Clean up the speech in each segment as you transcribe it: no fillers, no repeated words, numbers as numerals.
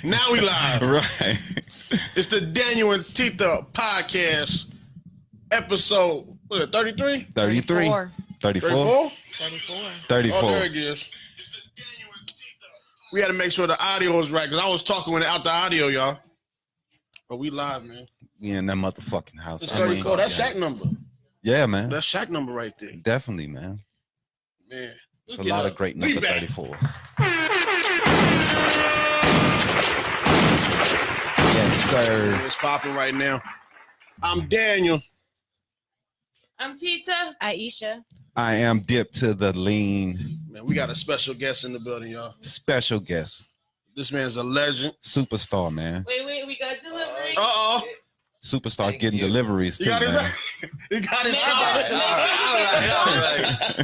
Now we live. Right. It's the DanYo&Tita podcast, episode, what is it, 33? 33. 34. 34? 34. Oh, there it is. We had to make sure the audio was right, because I was talking without the audio, y'all. But we live, man. We in that motherfucking house. It's 34. That's Shaq number. Yeah, man. That's Shaq number right there. Definitely, man. Man. It's a lot of great number 34. Yes, sir. It's popping right now. I'm Daniel. I'm Tita. Aisha. I am dipped to the lean. Man, we got a special guest in the building, y'all. Special guest. This man's a legend. Superstar, man. Wait, we got delivery. Uh-oh. Superstars getting deliveries too, man. He got his coffee.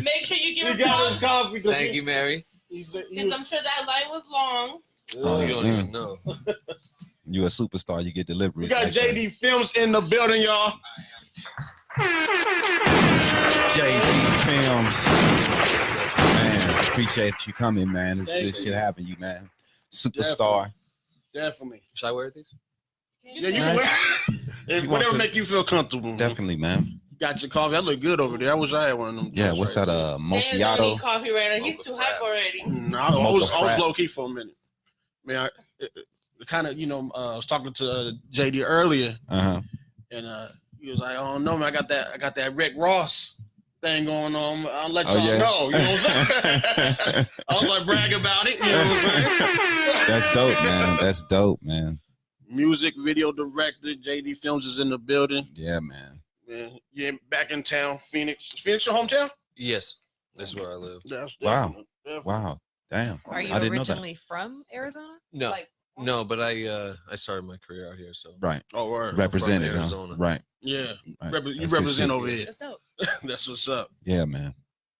Make sure you give him coffee. Thank you, Mary. Because I'm sure that line was long. Oh, you don't even know. You a superstar, you get deliveries. We got like JD that. Films in the building, y'all. JD Films. Man, appreciate you coming, man. This shit having you, man. Superstar. Definitely. Should I wear these? Yeah, you can wear it. Whatever make you feel comfortable. Definitely, man. You got your coffee. I look good over there. I wish I had one of them. Yeah, what's that? Macchiato. Macchiato. Coffee right now. He's too hype already. I was low key for a minute. Man, I kind of, I was talking to JD earlier, and he was like, "I don't know, man. I got that Rick Ross thing going on. I'll let y'all know." You know what I'm saying? I was like, brag about it. You know what I'm saying? That's dope, man. That's dope, man. Music video director JD Films is in the building. Yeah, man. Man, yeah, back in town, Phoenix. Is Phoenix your hometown? Yes, that's where I live. Wow. Wow. Damn. Are you originally from Arizona? No, no, but I started my career out here, so right. Oh, word. Represented, Arizona. Right. Yeah, right. You represent over here. That's dope. That's what's up. Yeah, man.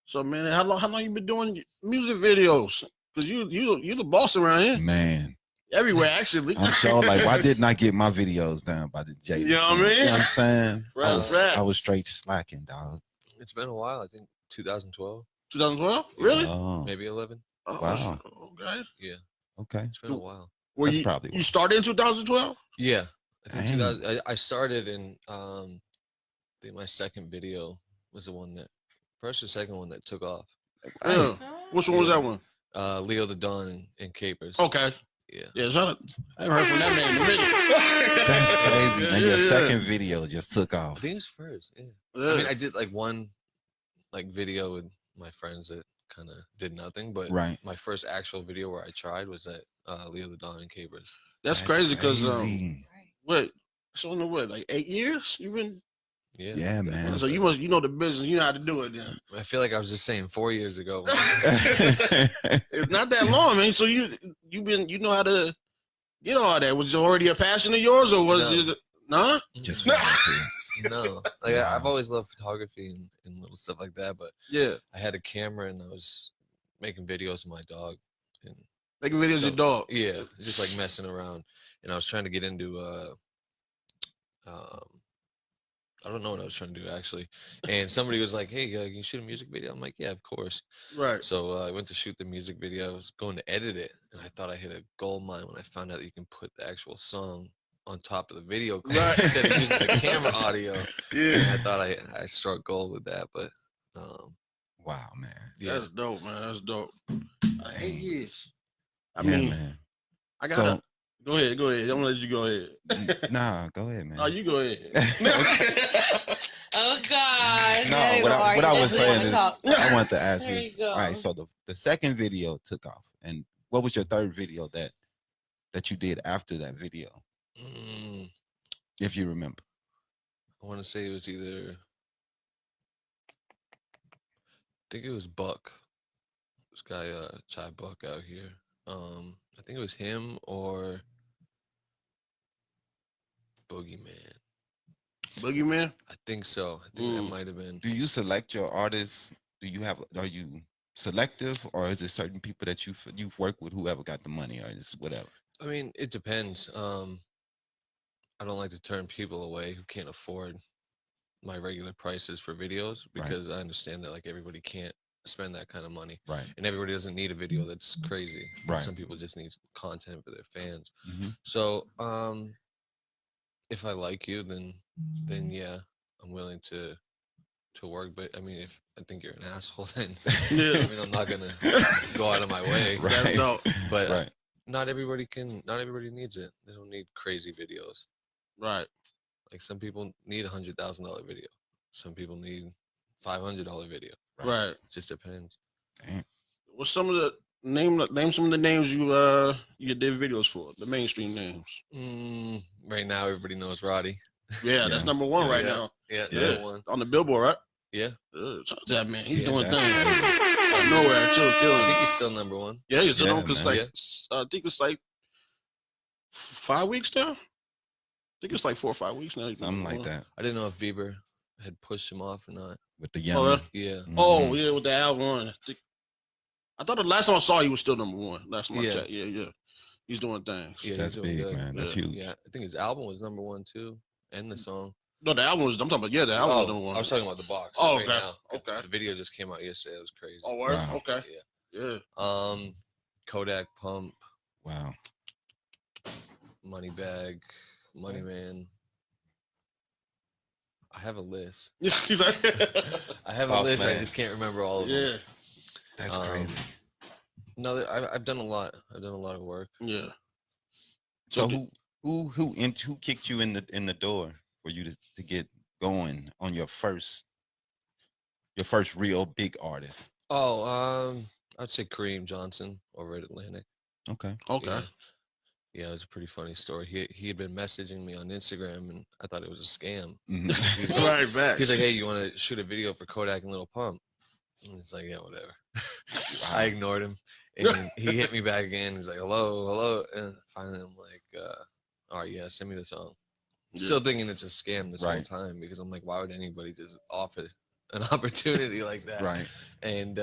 So, man, how long you been doing music videos? Because you the boss around here. Man. Everywhere, actually. I'm sure, like, why didn't I get my videos done by the JD? You know what I mean? You know what I'm saying? Right, I was straight slacking, dog. It's been a while. I think 2012. 2012? Really? Oh. Maybe 11. Oh, wow. Okay. Yeah. Okay. It's been a while. Well, you started in 2012? Yeah. I think I started in I think my second video was the one that first or second one that took off. Yeah. Which one was that one? Leo the Don and Capers. Okay. Yeah. Yeah, I haven't heard from that man in a minute. That's crazy, man. Your second video just took I off. think it was first. Yeah. I mean, I did like one video with my friends that kind of did nothing, but my first actual video where I tried was at Leo the Don and Capers. That's crazy because what? So in what, like 8 years? You've been. Yeah, man. So you know the business. You know how to do it. Then I feel like I was just saying 4 years ago. It's not that long, man. So you know how to get all that. Was it already a passion of yours, or was it? Nah. Just no. Like I've always loved photography and little stuff like that, but I had a camera and I was making videos of my dog and making videos of your dog. Yeah, just like messing around, and I was trying to get into I don't know what I was trying to do actually, and somebody was like, "Hey, can you shoot a music video?" I'm like, "Yeah, of course." Right. So I went to shoot the music video. I was going to edit it, and I thought I hit a gold mine when I found out that you can put the actual song on top of the video clip instead of using the camera audio. Yeah. And I thought I struck gold with that, but wow, man. Yeah. That's dope, man. That's dope. 8 years. I yeah, mean, man. I gotta go ahead. I'm gonna let you go ahead. Nah, go ahead, man. Oh, you go ahead. Oh God. No, what I was saying is I want to ask is all right, so the second video took off, and what was your third video that you did after that video? If you remember. I want to say it was either I think it was Buck. This guy Chai Buck out here. I think it was him or Boogeyman. Boogeyman? I think so. I think that might have been. Do you select your artists? Are you selective, or is it certain people that you've worked with, whoever got the money, or just whatever? I mean, it depends. I don't like to turn people away who can't afford my regular prices for videos because I understand that like everybody can't spend that kind of money. Right. And everybody doesn't need a video that's crazy. Right. Some people just need content for their fans. Mm-hmm. So if I like you, then yeah, I'm willing to work. But I mean, if I think you're an asshole, then I mean, I'm not gonna go out of my way. Right. But right. not everybody needs it. They don't need crazy videos. Right. Like some people need $100,000 video. Some people need $500 video. Right. It just depends. Damn. What's some of the name some of the names you did videos for? The mainstream names. Right now, everybody knows Roddy. Yeah, that's number one right now. Yeah, number one on the Billboard, right? Yeah. That man, he's doing things out of nowhere too. I think he's still number one. Yeah, he's still because I think it's like 5 weeks now. I think it's like 4 or 5 weeks now. Something like that. I didn't know if Bieber had pushed him off or not. With the young. Yeah. Mm-hmm. Oh yeah, with the album. I thought the last time I saw he was still number one. Last time I checked. Yeah. He's doing things. Yeah, that's big, good. Man. That's huge. Yeah, I think his album was number one too, and the song. No, the album was. I'm talking about. Yeah, the album was number one. I was talking about the box. Oh, right okay. Now. Okay. The video just came out yesterday. It was crazy. Oh, word? Wow. Okay. Yeah. Kodak Pump. Wow. Moneybag, Money Man. I have a list. Yeah, he's like, I have a list. Man. I just can't remember all of them. Yeah, that's crazy. No, I've done a lot. I've done a lot of work. Yeah. So who kicked you in the door for you to get going on your first real big artist? Oh, I'd say Kareem Johnson over at Atlantic. Okay. Yeah, it was a pretty funny story. He had been messaging me on Instagram, and I thought it was a scam. Mm-hmm. He's right back. He's like, "Hey, you want to shoot a video for Kodak and Lil Pump?" And he's like, "Yeah, whatever." I ignored him, and he hit me back again. He's like, "Hello," and finally I'm like, "All right, yeah, send me the song." Still thinking it's a scam this whole time because I'm like, why would anybody just offer an opportunity like that? Right. And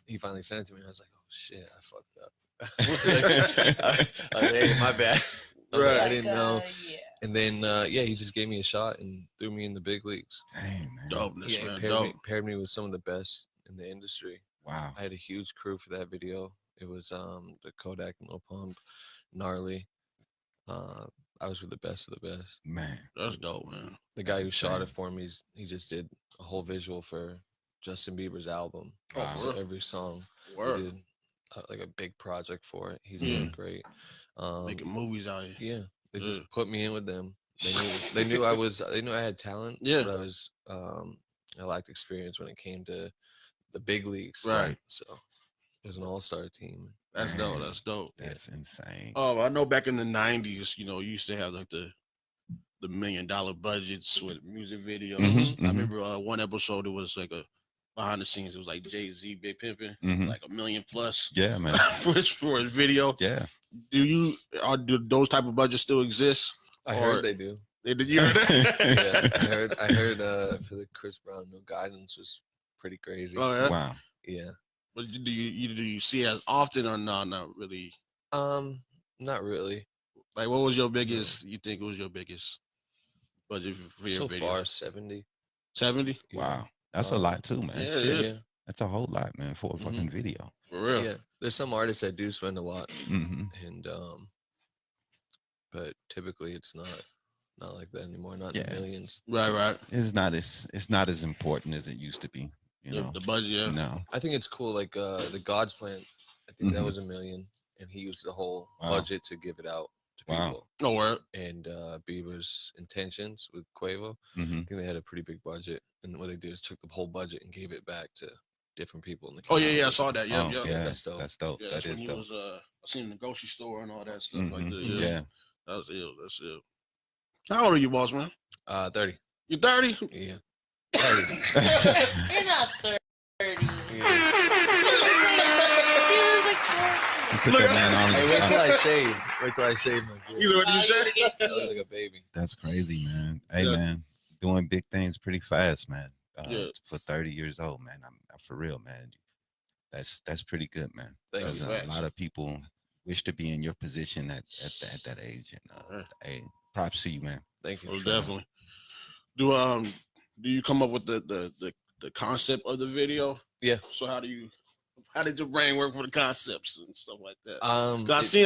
he finally sent it to me. And I was like, oh shit, I fucked up. I was like, hey, my bad. Right. I didn't know. Yeah. And then he just gave me a shot and threw me in the big leagues. Dang, man. Dopeness, man. Paired me with some of the best in the industry. Wow. I had a huge crew for that video. It was the Kodak and Lil Pump, Gnarly. I was with the best of the best. Man, that's dope, man. The guy who shot it for me, he just did a whole visual for Justin Bieber's album. Wow. So every song, he did like a big project for it. He's doing great. Making movies out here. Yeah, they just put me in with them. They knew They knew I had talent. Yeah, but I lacked experience when it came to the big leagues. Right. So it was an all-star team. That's dope. That's dope. That's insane. Oh, I know back in the 90s, you used to have like the $1 million budgets with music videos. Mm-hmm, I remember one episode, it was like a behind the scenes. It was like Jay-Z, Big Pimpin', like $1 million plus. Yeah, man. for his video. Yeah. Do those type of budgets still exist? I heard they do. Did you hear that? Yeah, I heard for the Chris Brown No Guidance was pretty crazy. Oh yeah. Wow. Yeah. But do you see it as often or no? Not really. Not really. Like, what was your biggest? You think it was your biggest budget for your video? So far, 70. 70? Wow, that's a lot too, man. Yeah. That's a whole lot, man, for a fucking video. For real. Yeah, there's some artists that do spend a lot, and but typically it's not like that anymore. Not in the millions. Right. It's not as important as it used to be. You know the budget. Yeah. No, I think it's cool. Like the God's Plan, I think that was $1 million, and he used the whole budget to give it out to people. No word. And Bieber's Intentions with Quavo, I think they had a pretty big budget, and what they did is took the whole budget and gave it back to different people in the community. I saw that. Yeah, that's dope. That's dope. Yeah, that is dope. Was, I seen in the grocery store and all that stuff like that. Yeah. That was ill. That's ill. How old are you, boss man? 30. You 30? Yeah. You're not 30. Yeah. Put that man on. Hey, wait till I shave. Wait till I shave my beard. He's already shaved. I look like a baby. That's crazy, man. Hey, man, doing big things pretty fast, man. For 30 years old, man. I'm for real, man. That's pretty good, man. Thank you. A lot of people wish to be in your position at that age, and hey, props to you, man. Thank you. Definitely. Do you come up with the the concept of the video. Yeah. So how did your brain work for the concepts and stuff like that? I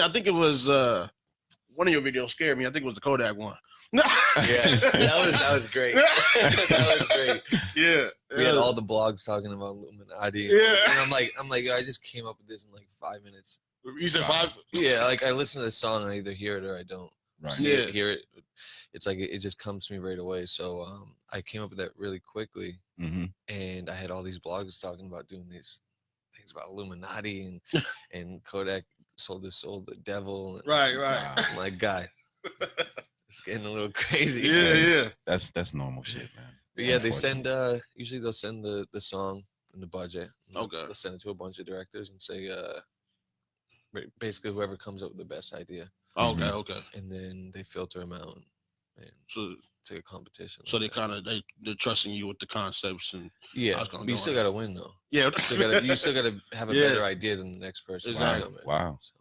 think it was one of your videos scared me. I think it was the Kodak one. Yeah, that was great. That was great. Yeah. We had all the blogs talking about Illuminati. Yeah. And I'm like, I just came up with this in like 5 minutes. You said 5? Yeah, like I listen to the song and I either hear it or I don't. Right. Hear it. It's like it just comes to me right away. So I came up with that really quickly, and I had all these blogs talking about doing these things about Illuminati and Kodak sold the devil. And, Right. I'm like, guy, it's getting a little crazy. Yeah. That's normal shit, man. But yeah, they send usually they'll send the song and the budget. Okay. They'll send it to a bunch of directors and say basically whoever comes up with the best idea. Okay. And then they filter them out and so take a competition. So like they're trusting you with the concepts and but you still gotta win though. Yeah. You still gotta have a better idea than the next person. Exactly. Wow. So,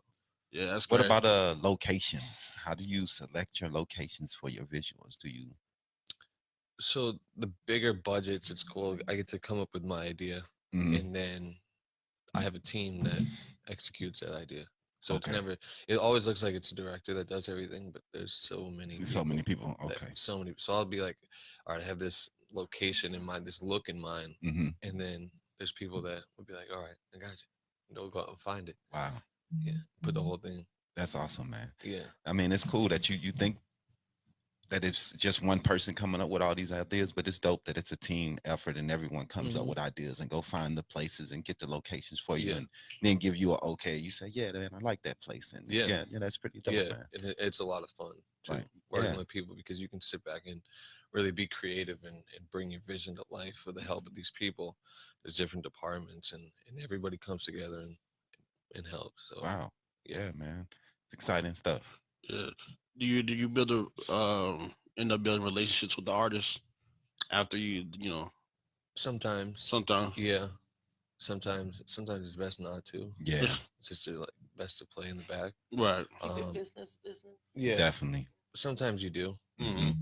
yeah, that's what crazy. about locations? How do you select your locations for your visuals? So the bigger budgets, it's cool. I get to come up with my idea, and then I have a team that executes that idea. So it always looks like it's a director that does everything, but there's so many people. Okay. So I'll be like, all right, I have this location in mind, this look in mind. And then there's people that would be like, all right, I got you. They'll go out and find it. Wow. Yeah. Put the whole thing. That's awesome, man. Yeah. I mean, it's cool that you think that it's just one person coming up with all these ideas, but it's dope that it's a team effort and everyone comes up with ideas and go find the places and get the locations for you and then give you a okay. You say, yeah, man, I like that place. And yeah, that's pretty dope, man. And it's a lot of fun too, working with people because you can sit back and really be creative and bring your vision to life with the help of these people. There's different departments and everybody comes together and helps. So wow. Yeah, man. It's exciting stuff. Yeah. Do you build end up building relationships with the artists after you know? Sometimes. Yeah. Sometimes it's best not to. Yeah. It's just best to play in the back. Right. Business. Yeah. Definitely. Sometimes you do. Mm-hmm.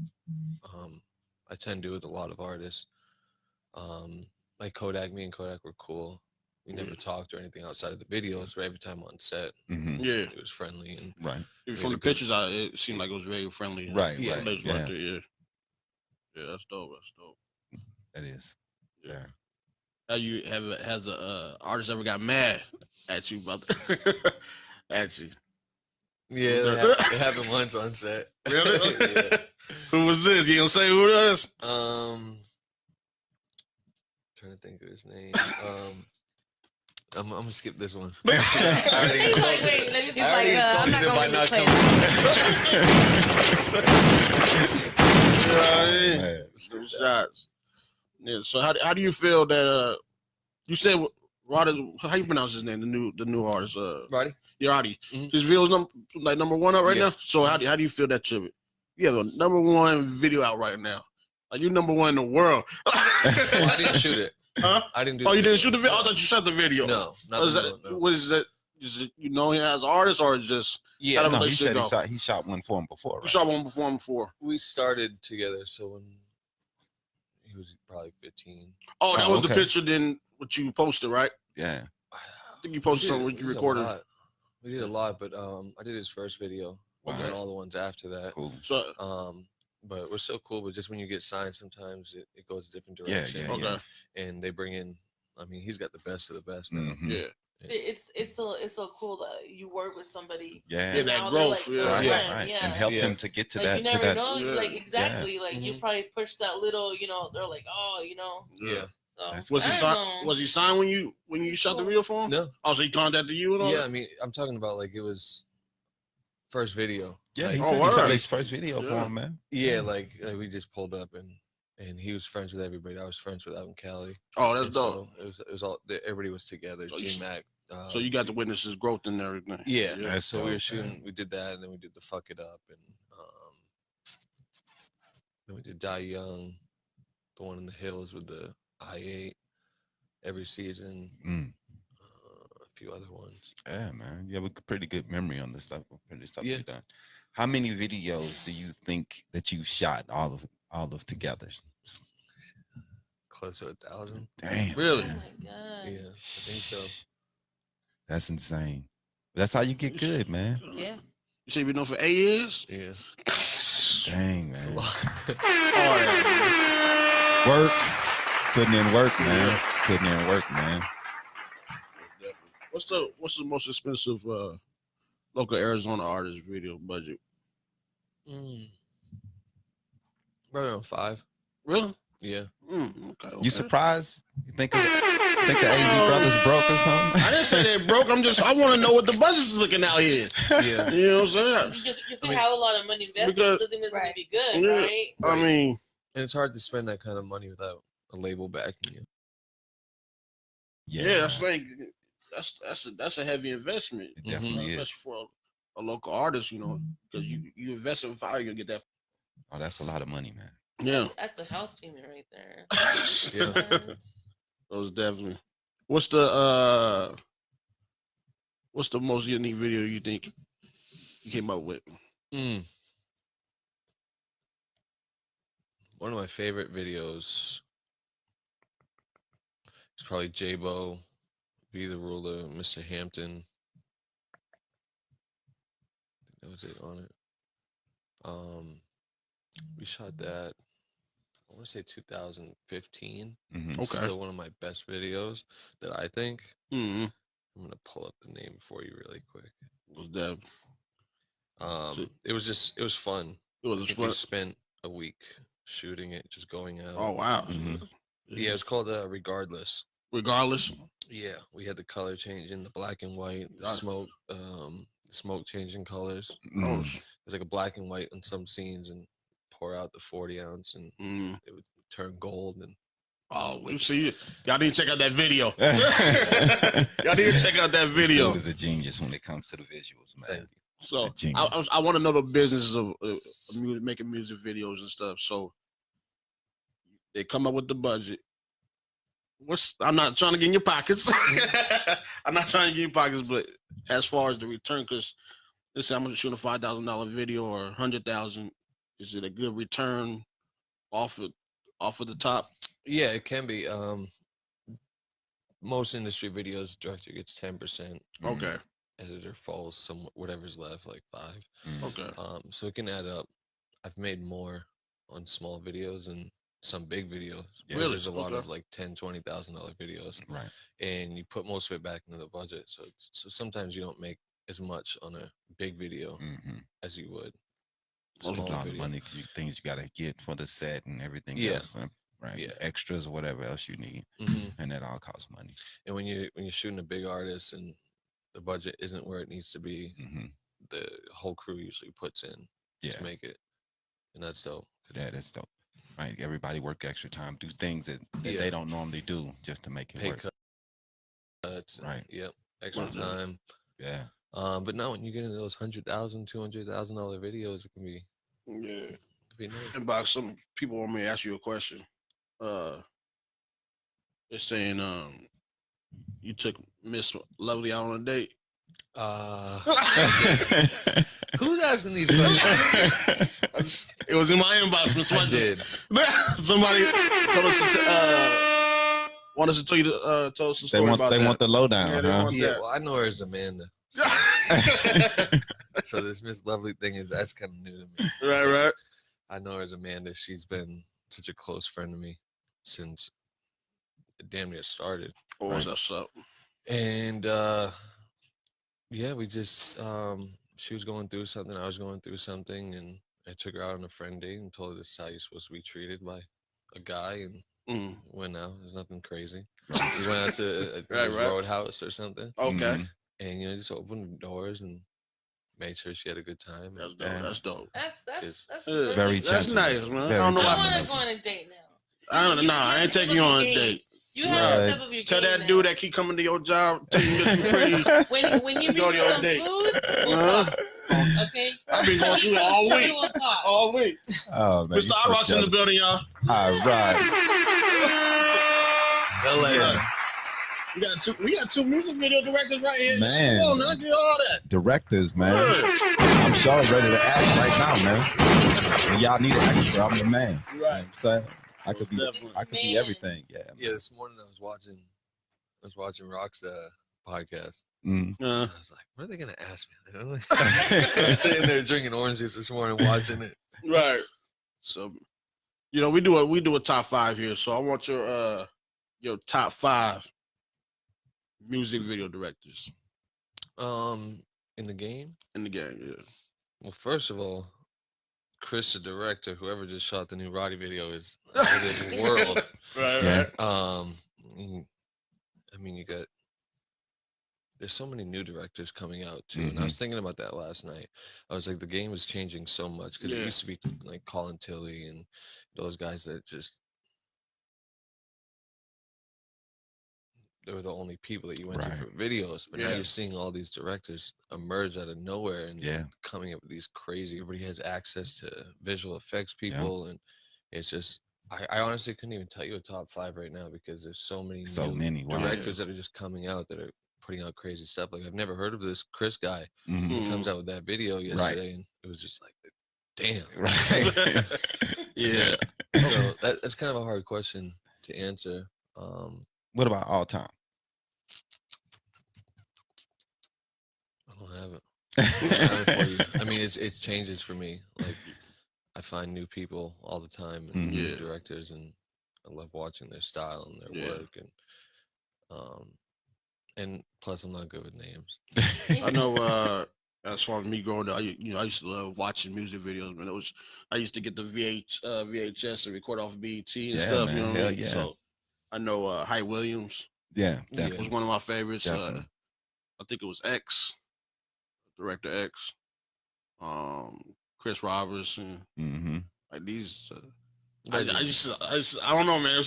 I tend to with a lot of artists. Like Kodak, me and Kodak were cool. We never talked or anything outside of the videos, but every time on set, it was friendly and From the pictures, it seemed like it was very friendly. Right. Yeah. Yeah, that's dope. That is. Yeah. Has a artist ever got mad at you about at you? Yeah, it happened once on set. Really? Yeah. Who was this? You gonna say who it is? Trying to think of his name. I'm gonna skip this one. He's like, wait, let me. I'm not going to play. Some shots. Yeah. So how do you feel that you said Roddy? How you pronounce his name? The new artist. Roddy. Yeah, Roddy. His video's number one up right now. So how do you feel that you have a number one video out right now? Like you number one in the world. Well, I didn't shoot it. Huh? I didn't do. Oh, you didn't shoot the video? I thought you shot the video. No, Was it you know him as an artist or just he said he shot one for him before. Right? You shot one for him before. We started together, so when he was probably 15. Oh, that was the picture. Then what you posted, right? Yeah. I think you posted something when you recorded. We did a lot, but I did his first video. And all the ones after that. Cool. So but we're so cool. But just when you get signed, sometimes it goes a different direction. Yeah. Okay. And they bring in. I mean, he's got the best of the best. Mm-hmm. Yeah. It's so cool that you work with somebody. Yeah. That growth. Right. And help them to get to that. You never know. Yeah. Like exactly. Yeah. Like you probably push that little. They're like, oh, Yeah. So, was he signed when you shot the video for him? No. Oh, so he contacted you and all? Yeah. I mean, I'm talking about like it was first video. Yeah, he shot his first video for him, man. Yeah, like we just pulled up and he was friends with everybody. I was friends with out in Cali. Oh, that's dope. So it was all everybody was together. So G-Mac. So you got to witness his growth and everything. Yeah. So we were shooting. We did that, and then we did the Fuck It Up, and then we did Die Young, the one in the hills with the I-8 every season. A few other ones. Yeah, man. You have a pretty good memory on this stuff. You've done. How many videos do you think that you shot all of together? close to 1,000. Damn. Really? Oh my god. Yeah, I think so. That's insane. That's how you get good, man. Yeah. You say you've been known for 8 years? Yeah, Dang, it's a man. lot. Work. Putting in work, man. Putting in work, man. What's the most expensive local Arizona artist video budget? Right around 5. Really? Yeah. Okay. You surprised? You think the AZ brothers broke or something? I didn't say they broke. I want to know what the budget's looking out here. Yeah. You know what I'm saying? You can have a lot of money invested. Because- Doesn't mean it's gonna be good, Yeah. right? I mean, And it's hard to spend that kind of money without a label backing you. yeah, that's like that's a heavy investment. It definitely is. Especially for a local artist, you know, because you invest in fire, you're gonna get that. Oh, that's a lot of money, man. Yeah. That's a house payment right there. Yeah. Those definitely. What's the most unique video you think you came up with? One of my favorite videos is probably J-Bo, Be the Ruler, Mr. Hampton. I think that was it on it. We shot that, I want to say 2015. Mhm. Okay. Still one of my best videos that I think. Mm-hmm. I'm gonna pull up the name for you really quick. Was that? It was fun. It was I think fun. we spent a week shooting it, just going out. Oh wow. Mhm. Yeah, it's called Regardless. Regardless. Yeah, we had the color change in the black and white, the smoke changing colors. Mm. Oh, It was like a black and white in some scenes, and pour out the 40 ounce, and it would turn gold. And we see. Y'all need to check out that video. Y'all need to check out that video. This dude is a genius when it comes to the visuals, man. Thank you. So A genius. I want to know the business of making music videos and stuff. So they come up with the budget. I'm not trying to get in your pockets. I'm not trying to get in your pockets, but as far as the return, because let's say I'm gonna shoot a $5,000 video or 100,000, is it a good return off of the top? yeah, it can be. Most industry videos, director gets 10%. Okay. Editor falls whatever's left, like 5. Okay. So it can add up. I've made more on small videos and some big videos. Yeah. Really? There's a lot Okay. of like $10,000-$20,000 videos, Right. and you put most of it back into the budget. So sometimes you don't make as much on a big video Mm-hmm. as you would. It's a small lot of video. money, things you gotta get for the set and everything Yeah. else, right? Yeah. Extras or whatever else you need, Mhm. and that all costs money. And when you're shooting a big artist and the budget isn't where it needs to be, Mm-hmm. the whole crew usually puts in Yeah, to make it, and that's dope. that's dope. Right, everybody work extra time, do things that Yeah. they don't normally do just to make it Pay work. cuts. Right. Yep. Extra Mhm. time. Yeah. But now when you get into those $100,000, $200,000 videos, it can be nice. Inbox, some people want me to ask you a question. They're saying you took Miss Lovely out on a date. Who's asking these questions? It was in my inbox, Miss I Munches. did. Somebody told us want us to tell you tell us the story about they that. want the lowdown, Yeah, they huh? want- Yeah, well, I know her as Amanda. So this Miss Lovely thing that's kind of new to me. right. I know her as Amanda. She's been such a close friend to me since it damn near started. What was that up? And yeah, we just she was going through something, I was going through something, and I took her out on a friend date and told her this is how you're supposed to be treated by a guy, and went out. There's nothing crazy. We went out to Right. Roadhouse or something, Okay. Mhm. and just opened the doors and made sure she had a good time. That's dope. Yeah. That's dope. That's Yeah. Very That's gentle. nice, man. Very I don't know I why. want to go on a date now. I ain't taking you on a date. You have Right. to step up your Tell game that now. dude that keep coming to your job, tell you that you pretty. When you Go bring to your some date. food, we'll Uh-huh. talk. Okay. I've been going through it all We week. will talk. All week. Oh man, Mr. Rock's in the building, y'all. All right. Yeah. We got two music video directors right here. Man. Come on, now, get all that. Directors, man. Word. I'm sure ready to act right now, man. When y'all need an extra, I'm the man. You know what I'm saying? I could be everything. Yeah. Man. Yeah. This morning I was watching Rock's podcast. Mm. I was like, what are they gonna ask me? I'm sitting there drinking orange juice this morning, watching it. Right. So, we do a top 5 here. So I want your top 5 music video directors. In the game. In the game, yeah. Well, first of all, Chris, the director, whoever just shot the new Roddy video, is out of this world. Right. I mean, there's so many new directors coming out too, and I was thinking about that last night. I was like, the game is changing so much because it used to be like Colin Tilley and those guys that just they were the only people that you went to for videos. But now you're seeing all these directors emerge out of nowhere and coming up with these crazy. Everybody has access to visual effects people, and it's just. I honestly couldn't even tell you a top 5 right now because there's so many directors that are just coming out that are putting out crazy stuff. Like I've never heard of this Chris guy. He comes out with that video yesterday, and it was just like, damn. Right. Yeah. So that's kind of a hard question to answer. What about all time? I don't have it. I don't have it for you. I mean, it changes for me. Like I find new people all the time, and new directors, and I love watching their style and their work, and plus I'm not good with names. I know. As far as me growing up, I used to love watching music videos. Man, I used to get the VHS and record off BET and stuff. Man. You know what I mean? Yeah. So I know Hype Williams. Yeah, definitely. Was one of my favorites. I think it was X, Director X, Chris Robertson. Like these. I don't know, man.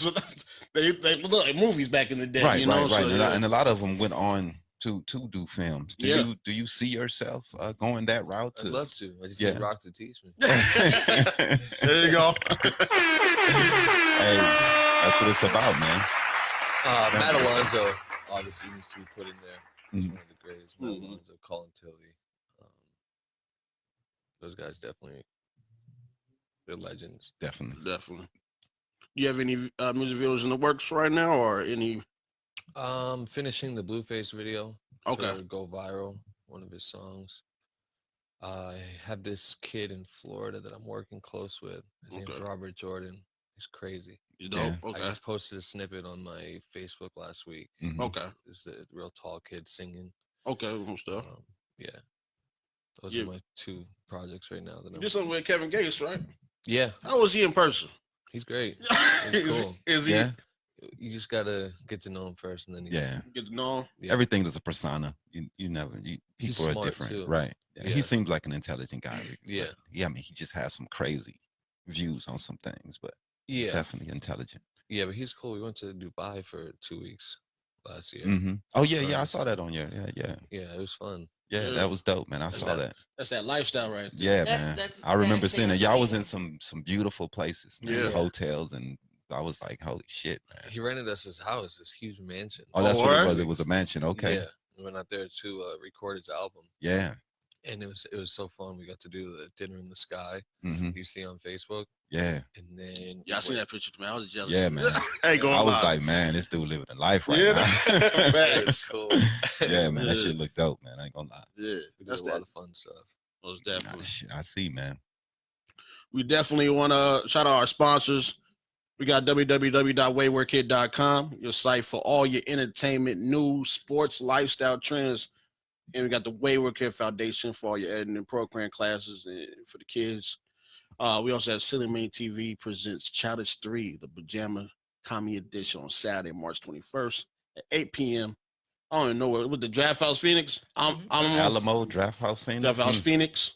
They look like movies back in the day, right? So, and a lot of them went on to do films. Do you see yourself going that route? I'd love to. I just need Rock to teach me. There you go. Hey, that's what it's about, man. Matt Alonso obviously needs to be put in there. He's one of the greatest. Matt Alonso, Colin Tilley. Those guys definitely, they're legends. Definitely. Do you have any music videos in the works right now, or any? Finishing the Blueface video. Okay. For Go Viral, one of his songs. I have this kid in Florida that I'm working close with. His name's Robert Jordan. He's crazy. You dope? Okay. I just posted a snippet on my Facebook last week. Okay. It's the real tall kid singing. Okay, stuff. Yeah. Those are my 2 projects right now. You did something with Kevin Gates, right? Yeah. How was he in person? He's great. He's cool. Is he? Yeah. You just gotta get to know him first, and then get to know him. Yeah. Everything is a persona. People are different, too. Right? Yeah. He seems like an intelligent guy. Yeah. I mean, he just has some crazy views on some things, but definitely intelligent. Yeah, but he's cool. We went to Dubai for 2 weeks last year. Oh yeah, I saw that on your Yeah, it was fun. Yeah, that was dope, man. I saw that. That's that lifestyle, right? Yeah, man. I remember seeing it. Y'all was in some beautiful places, man. Hotels, and I was like, holy shit, man. He rented us his house, this huge mansion. Oh, that's what it was. It was a mansion. Okay. Yeah, we went out there to record his album. Yeah. And it was so fun. We got to do the dinner in the sky. You see on Facebook. Yeah. And then I seen that picture, man. I was jealous. Yeah, man. I was like, man, this dude living a life right now. It was cool. Yeah, man. That shit looked dope, man. I ain't gonna lie. Yeah. That's a lot of fun stuff. Most definitely. I see, man. We definitely want to shout out our sponsors. We got www.waywardkid.com, your site for all your entertainment, news, sports, lifestyle trends. And we got the Wayward Kid Foundation for all your editing program classes for the kids. We also have Silly Main TV presents Childish 3, the Pajama Comedy Edition on Saturday, March 21st at 8 p.m. I don't even know where, with the Draft House Phoenix. Alamo Draft House Phoenix. Draft House Phoenix,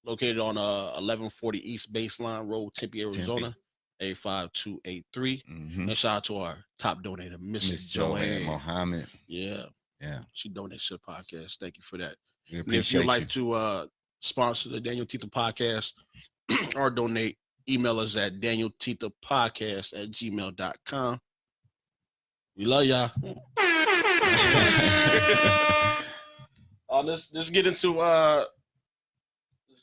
located on 1140 East Baseline Road, Tempe, Arizona, 85283. And shout out to our top donator, Mrs. Joanne Mohammed. Yeah. Yeah. She donates to the podcast. Thank you for that. We and if you'd like to sponsor the DanYo&Tita podcast or donate, email us at DanYo&Tita podcast@gmail.com. We love y'all. Let's get into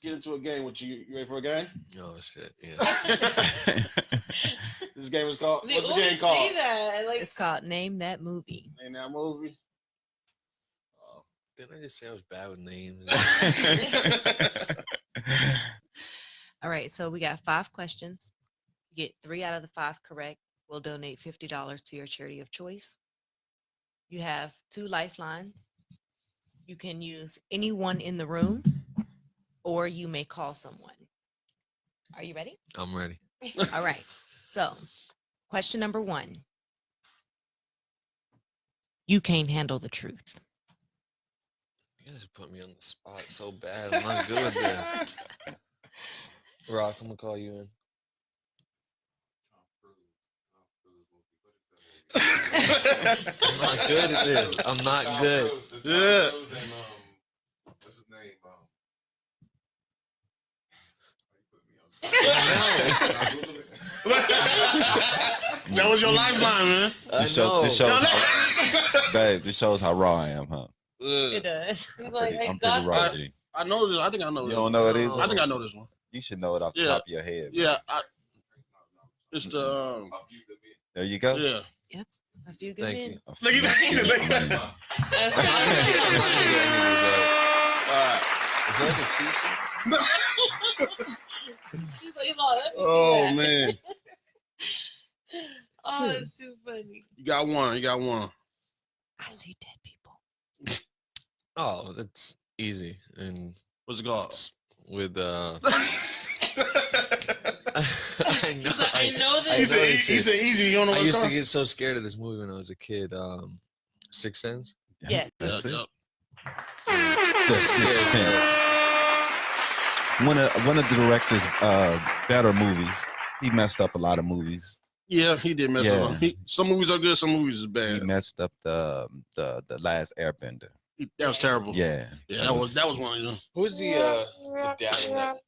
get into a game with you. You ready for a game? Oh shit! Yeah. This game is called. They What's the always game called? say that. Like, It's called Name That Movie. Name that movie. Didn't I just say I was bad with names? All right, so we got 5 questions. You get 3 out of the 5 correct. We'll donate $50 to your charity of choice. You have 2 lifelines. You can use anyone in the room, or you may call someone. Are you ready? I'm ready. All right. So, question number 1. You can't handle the truth. You guys put me on the spot so bad. I'm not good with this. Rock, I'm gonna call you in. I'm not good at this. I'm not good. Yeah. What's his name? That was your lifeline, man. This shows babe, this shows how raw I am, huh? It does. he's like, I I'm got pretty raw, this. G. I know this. I think I know You this. don't know what it is? I think I know this one. You should know it off the Yeah. top of your head. man. Yeah, it's the There you go. yeah. A few good Thank men. you. Look at that. I'm not gonna get any of these, Is there like a cheat sheet? He's like, oh, let me see Oh that. man, Oh, 2. it's too funny. you got one. You got one. I see dead people. Oh, that's easy. And What's it called? with I know. He's like, I know this. I He know said, this he shit. said easy. You don't know I what it's used to called? get so scared of this movie when I was a kid. Sixth Sense. Yes. That's it. Yeah. The Sixth Sense. One of the director's better movies. He messed up a lot of movies. Yeah, he did mess Yeah. up. Some movies are good. Some movies is He bad. messed up the last Airbender. That was terrible. Yeah. Yeah, that was one of them. Who's the dad in that?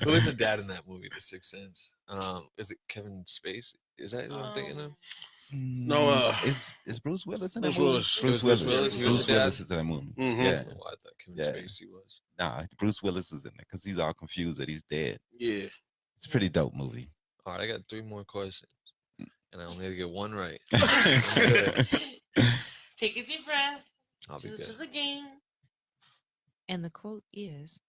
Who is the dad in that movie, The Sixth Sense? Is it Kevin Spacey? Is that who I'm thinking of? No, is Bruce Willis in that Bruce movie? Willis. Bruce It was Willis. Bruce Willis? He was Bruce the dad? Willis is in that movie. Mhm. Yeah. I don't know why I thought Kevin Yeah. Spacey was. Nah, Bruce Willis is in there because he's all confused that he's dead. Yeah. It's a pretty dope movie. All right, I got 3 more questions, and I only have to get one right. good. Take a deep breath. I'll be This is good. just a game. And the quote is,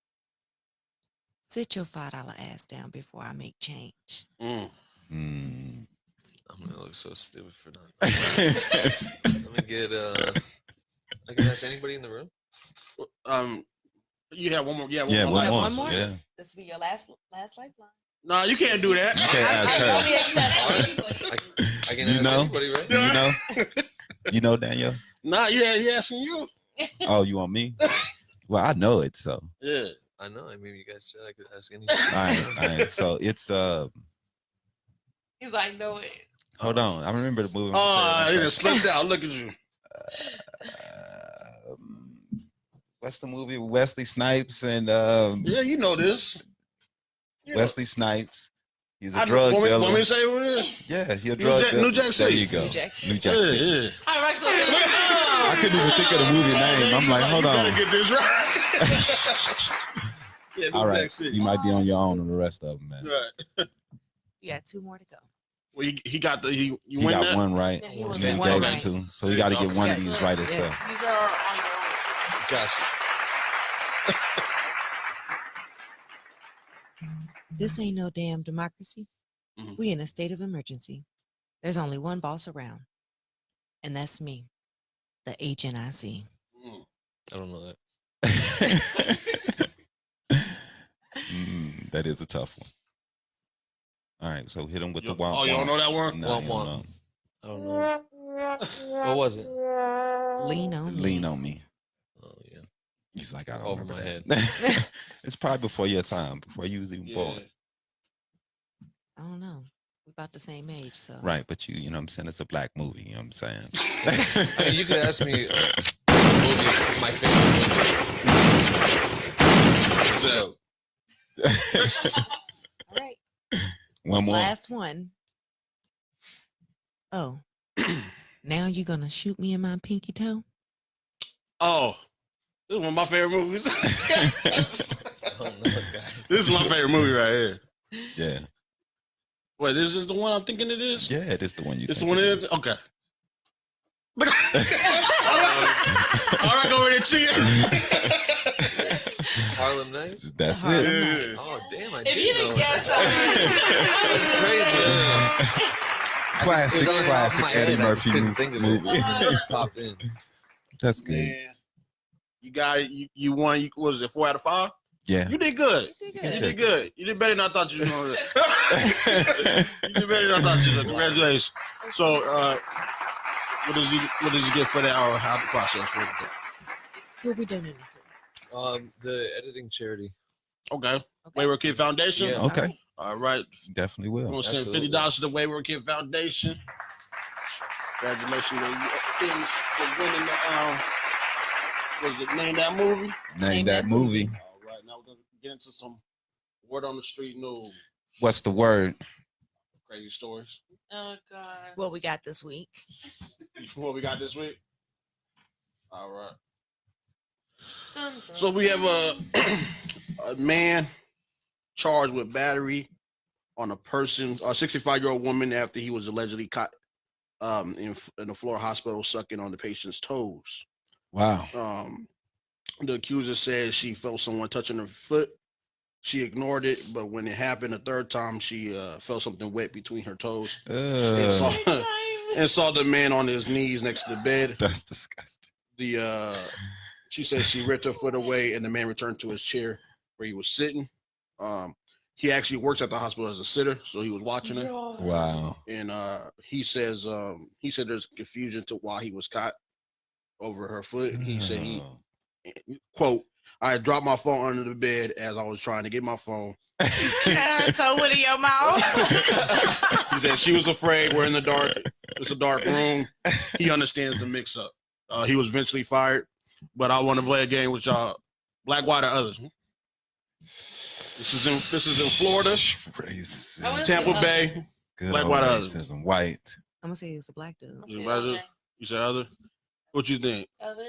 sit your $5 ass down before I make change. Mm. Mm. I'm gonna look so stupid for not. Let me get. I can ask anybody in the room. You have one more. Yeah, Yeah, more. one have more. one more? Yeah. This will be your last lifeline. Nah, you can't do that. You can't ask her. only accept I can You ask know? anybody, right? You know? You know, Daniel? Nah, yeah, he asking you. Oh, you want me? Well, I know it, so. Yeah. I know. I mean, you guys said I could ask anybody. All right. So it's He's like, no it. hold on. I remember the movie. Oh, he just slipped out. Look at you. What's the movie with Wesley Snipes and Yeah, you know this. Yeah. Wesley Snipes? He's a I drug want me dealer. to say what it is? Yeah, he's a New drug Jack- dealer. New Jack There City. you go. New Jack City. New Jack Yeah, City. yeah. Hi, Rex. Like, I couldn't even think of the movie name. I'm like, hold you on. better get this right. Yeah, New All Jack right, City. you might be on your own on the rest of them, man. Right. You got 2 more to go. Well, he got the you He win got that. one right. Yeah, he won And that you one gave right. him 2, so you got to get one of these right Yeah. itself. These are on your own. Gotcha. This ain't no damn democracy. Mhm. We in a state of emergency. There's only one boss around, and that's me, the agent I see. Mm. I don't know that. That is a tough one. All right, so hit him with the womp. Oh, you don't know that one? No, Womp you don't womp. know. I don't know. What was it? Lean on me. Lean on me. Oh yeah. He's like, I don't Over remember my that. It's probably before your time, before you was even born. I don't know. We're about the same age, so. Right, but you know what I'm saying? It's a black movie, you know what I'm saying? I mean, you could ask me movie, my favorite movie. So, All right. One more. Last one. Oh. Now you gonna shoot me in my pinky toe? Oh, This is one of my favorite movies. Oh, no, guys. This is my favorite movie right here. Yeah. Wait, this is the one I'm thinking it is? Yeah, it is the one you It's the think one it it is? Okay. All right, go over there, cheer. Harlem Nights. That's Harlem it. Nights. Oh damn! I If did you know didn't guess that. that, That's crazy. Classic, It was on the top of classic my Eddie head, I just Murphy couldn't think of movie. it. It popped in. That's good. Man, you got it. You won. You was it 4 out of 5? Yeah. You did good. You did You good. did good. You did better than I thought you were going to. You did better than I thought you were. Congratulations. So, what does he get for that, or how the process works? Who we donating to? The editing charity. Okay. Wayward Kid Foundation. Yeah. Okay. All right. Definitely We're will. gonna send Absolutely. $50 to the Wayward Kid Foundation. Congratulations for winning the was it Name That Movie? Name that movie. All right, now we're gonna get into some word on the street news. What's the word? Crazy stories. oh god. What we got this week? What we got this week? All right. Dun, dun, So we have dun. a man charged with battery on a 65-year-old woman after he was allegedly caught in a Florida hospital sucking on the patient's toes. Wow. The accuser says she felt someone touching her foot. She ignored it, but when it happened a third time, she felt something wet between her toes and saw the man on his knees next to the bed. That's disgusting. She says she ripped her foot away, and the man returned to his chair where he was sitting. He actually works at the hospital as a sitter, so he was watching her. Wow. And he said there's confusion to why he was caught over her foot. He said he, quote, I had dropped my phone under the bed as I was trying to get my phone. So what in your mouth? He said she was afraid. We're in the dark. It's a dark room. He understands the mix up. He was eventually fired, but I want to play a game with y'all. Black, white, or others. This is in Florida, Racism. Tampa Bay. Good Black, old white, others. racism. White. I'm gonna say it's a black dude. You said other? What you think? Other.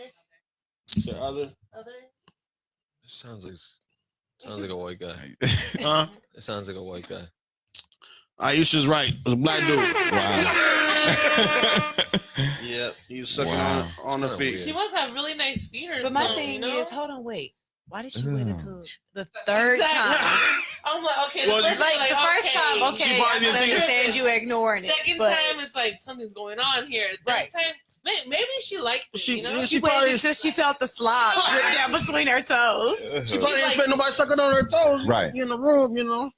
You said other? Other. It sounds like a white guy. Huh? It sounds like a white guy. Aisha's right. It was a black dude. Wow. Yeah, he was sucking Wow. on her It's kinda feet. weird. She must have really nice feet or But my something, thing you know? is, hold on, wait. Why did she wait Ugh. until the third time? Exactly. I'm like, okay, Well, the first Like the first time, okay, She I probably can didn't think- understand you ignoring it. Second but time, it's like something's going on here. Third Right. time, maybe she liked it, She- you know? yeah, she probably- waited until she felt the slob drip down between her toes. She probably didn't expect nobody sucking on her toes. Right. In the room, you know.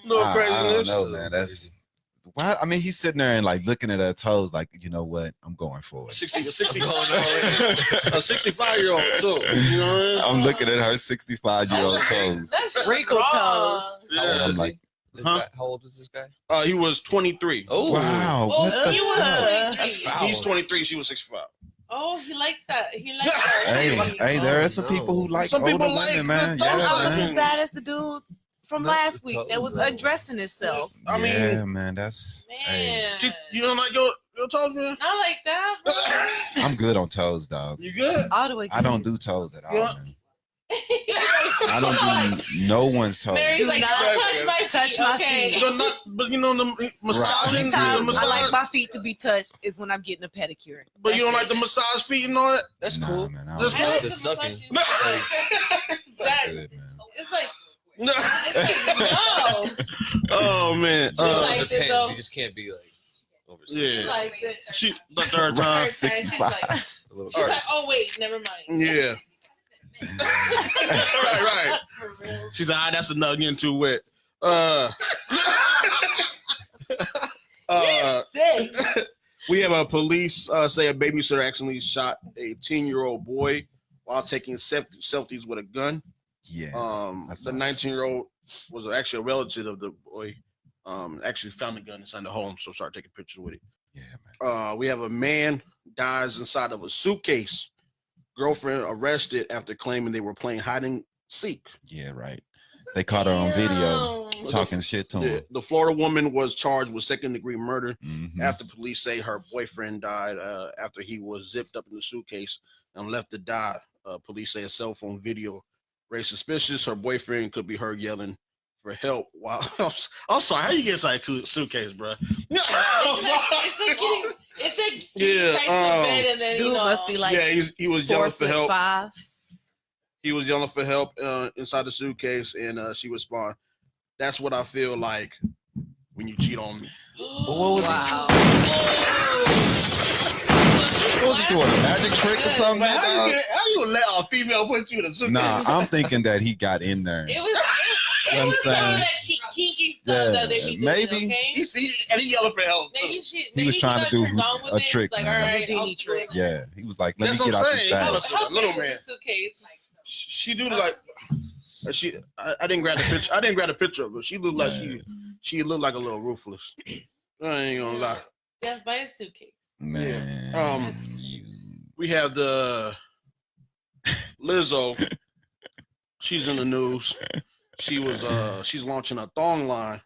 Little I don't craziness. know, man. That's why. I mean, he's sitting there and like looking at her toes, like, you know what? I'm going for it. 60, a I'm going all in. 65-year-old too. You know what I mean? I'm looking at her 65-year-old toes. That's Wrinkled wrong. toes. How old Yeah. is like- he? This Huh? guy, how old is this guy? He was 23. Oh Wow. Oh, What the he was fuck? That's foul. He's 23. She was 65. Oh, he likes that. He likes that. Hey, there are some no. people who like Some older people women, like man. the Yeah, toes. Almost man. as bad as the dude from Not last the week that was toes, though. undressing himself. I mean, yeah, man. That's. Hey, Man. You don't like your toes, man? Not like that, bro. I'm good on toes, dog. You good? All the way. I don't do toes at all, Yeah. man. I don't do no one's toes. Mary's Do like, not don't touch my feet, touch my okay? feet. You're not, but you know the massaging, Only the time massage, I like my feet to be touched is when I'm getting a pedicure. but you don't That's like the massage feet and all that. That's Nah, cool. man. I That's don't I cool. like The the sucking. massaging. That- good, man. It's like, No. it's like, no. Oh man. She It like it, depends. though. You just can't be like over Yeah. She like it. She the third Third time. time, she's like, a little she's like, oh wait, never mind. Yeah. right. For real. She's like, that's enough getting too wet. You're sick. We have a police say a babysitter accidentally shot a 10-year-old boy while taking selfies with a gun. Yeah. I The saw 19-year-old was actually a relative of the boy. Actually found the gun inside the home, so started taking pictures with it. Yeah, man. We have a man dies inside of a suitcase. Girlfriend arrested after claiming they were playing hide and seek. Yeah, right. They caught her on video Damn. talking shit to him. The Florida woman was charged with second-degree murder Mhm. after police say her boyfriend died after he was zipped up in the suitcase and left to die Police say a cell phone video raised suspicious. Her boyfriend could be heard yelling for help. Wow, I'm sorry. How you get inside a suitcase, bro? It's like bed and then dude must be like he was yelling for help. 4'5". He was yelling for help inside the suitcase, and she responded. That's what I feel like when you cheat on me. What was Wow. What was he doing? A magic trick or something? Man, how you let a female put you in a suitcase? Nah, I'm thinking that he got in there. It was some of that kinky stuff that they be doing, maybe. okay? And he yelling for help. Maybe he was trying to do a trick. Like, man. all right, I'll trick. Yeah, he was like, "Let That's me get what out I'm this saying. bag." Little man. Suitcase. She do like I didn't grab the picture. I didn't grab the picture of her. She looked like she looked like a little ruthless. I ain't gonna lie. Just buy a suitcase. Man, we have the Lizzo. She's in the news. She's launching a thong line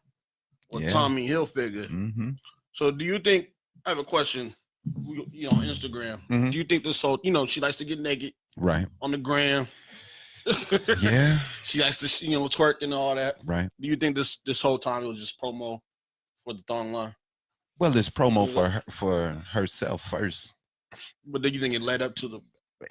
with Tommy Hilfiger. Mm-hmm. So do you think, I have a question, on Instagram. Mm-hmm. Do you think this whole, she likes to get naked Right. on the gram. Yeah. She likes to, twerk and all that. Right. Do you think this whole time it was just promo for the thong line? Well, it's promo for herself first. But do you think it led up to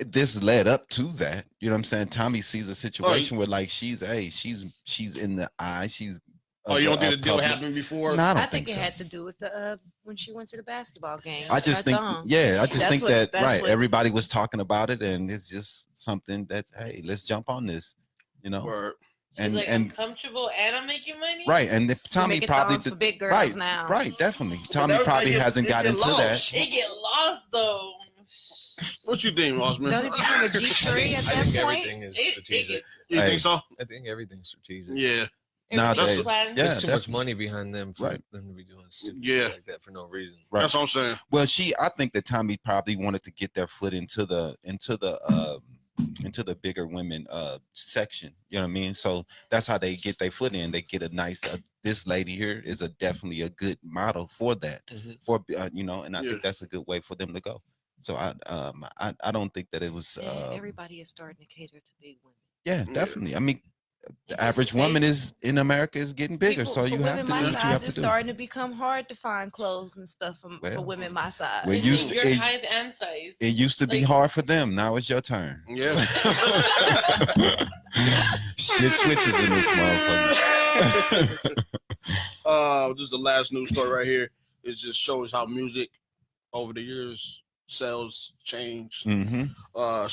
this led up to that? You know what I'm saying? Tommy sees a situation where like she's in the eye. She's you don't think the deal happened before? No, I think it had to do with the when she went to the basketball game. I just think that right. What, everybody was talking about it, and it's just something that's let's jump on this, Word. And I'm comfortable and I'm making money. Right, and if Tommy probably for big girls now. Right, definitely. Tommy probably hasn't got into that. It get lost though. What you think, Osman? Don't it become a G3 at that point? Everything is strategic. You think so? I think everything's strategic. Yeah. Nowadays, there's too much money behind them for them to be doing stupid shit like that for no reason. Right. That's what I'm saying. Well, I think that Tommy probably wanted to get their foot into the bigger women section. You know what I mean? So that's how they get their foot in. They get a nice. This lady here is definitely a good model for that. Mm-hmm. And I think that's a good way for them to go. So I don't think that it was. Everybody is starting to cater to big women. Yeah, definitely. I mean, the average woman in America is getting bigger, so you have to do what you have to do. It's starting to become hard to find clothes and stuff for women my size. Well, your height and size. It used to be hard for them. Now it's your turn. Yeah. Shit switches in this motherfucker. This is the last news story right here. It just shows how music over the years sales changed. Mm-hmm.